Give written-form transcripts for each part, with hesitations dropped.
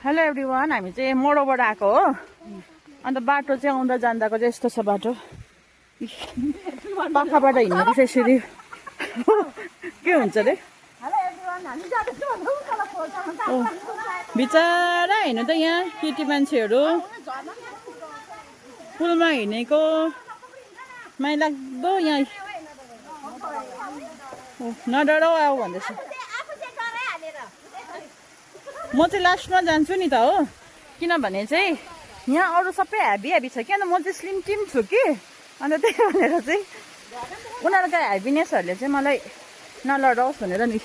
Hello everyone, हामी चाहिँ मोडोबाट आएको हो। अन्त बाटो चाहिँ आउँदा जाँदाको चाहिँ यस्तो छ बाटो। पाखाबाट हिँड्नु यसरी के हुन्छ रे? बिचरा हिँड्नु त यहाँ केटी मान्छेहरू पुलमा हिँडेको माइलाग्दो यहाँ नडराउ आऊ भन्दैछ। म चाहिँ लास्टमा जान्छु नि त हो, किनभने चाहिँ यहाँ अरू सबै हेभी छ कि, अन्त म चाहिँ स्लिम टिम छु कि, अन्त त्यही भनेर चाहिँ उनीहरूका हेभिनेसहरूले चाहिँ मलाई नलडाओस् भनेर नि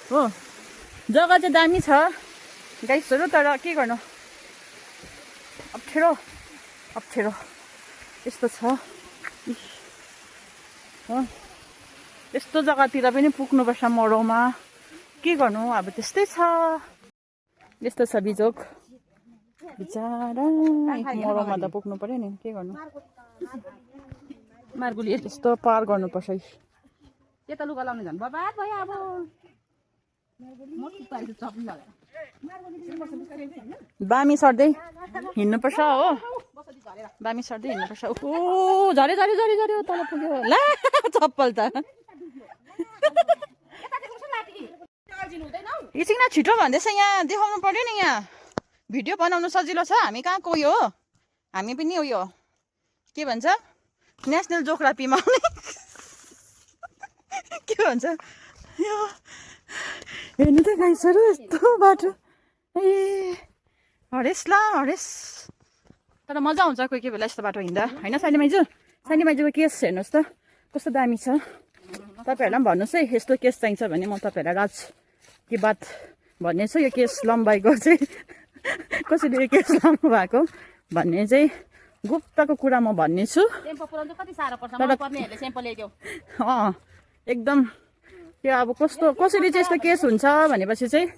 हो। जग्गा चाहिँ दामी छ गाइसहरू, तर के गर्नु, अप्ठ्यारो अप्ठ्यारो यस्तो छ हो। यस्तो जग्गातिर पनि पुग्नुपर्छ मोडोमा, के गर्नु अब त्यस्तै छ। यस्तो छ बिजोक, बिचारा मोडोमा त पुग्नु पर्यो नि, के गर्नु। मार्गुली यस्तो पार गर्नुपर्छ। यता लुगा लाउने झन् बर्बाद भयो अब। बामी सर्दै हिँड्नुपर्छ हो, बामी सर्दै हिँड्नुपर्छ। ओ झरे झरे झरे झरे तल पुग्यो ला चप्पल त। एकछिन छिटो भन्दैछ, यहाँ देखाउनु पर्यो नि। यहाँ भिडियो बनाउनु सजिलो छ, हामी कहाँको उयो हो, हामी पनि उयो के भन्छ नेसनल जोग्राफीमा आउने के भन्छ यो हेर्नु त गाइसहरू, यस्तो बाटो ए हरेस ला हरेस। तर मजा आउँछ कोही कोही बेला यस्तो बाटो हिँड्दा होइन। सानी माइजूको केस हेर्नुहोस् त कस्तो दामी छ। तपाईँहरूलाई पनि भन्नुहोस् है, यस्तो केस चाहिन्छ भने म तपाईँहरूलाई राज के बात भन्ने छु। यो केस लम्बाइको चाहिँ कसरी यो केस लामो भएको भन्ने चाहिँ गुप्तको कुरा म भन्ने छु। एकदम त्यो अब कस्तो कसरी चाहिँ यस्तो केस हुन्छ भनेपछि चाहिँ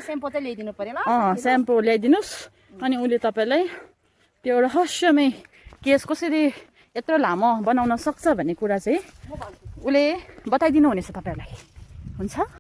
स्याम्पू ल्याइदिनुहोस्, अनि उसले तपाईँलाई त्यो रहस्यमय केस कसरी यत्रो लामो बनाउन सक्छ भन्ने कुरा चाहिँ उसले बताइदिनु हुनेछ तपाईँहरूलाई। हुन्छ।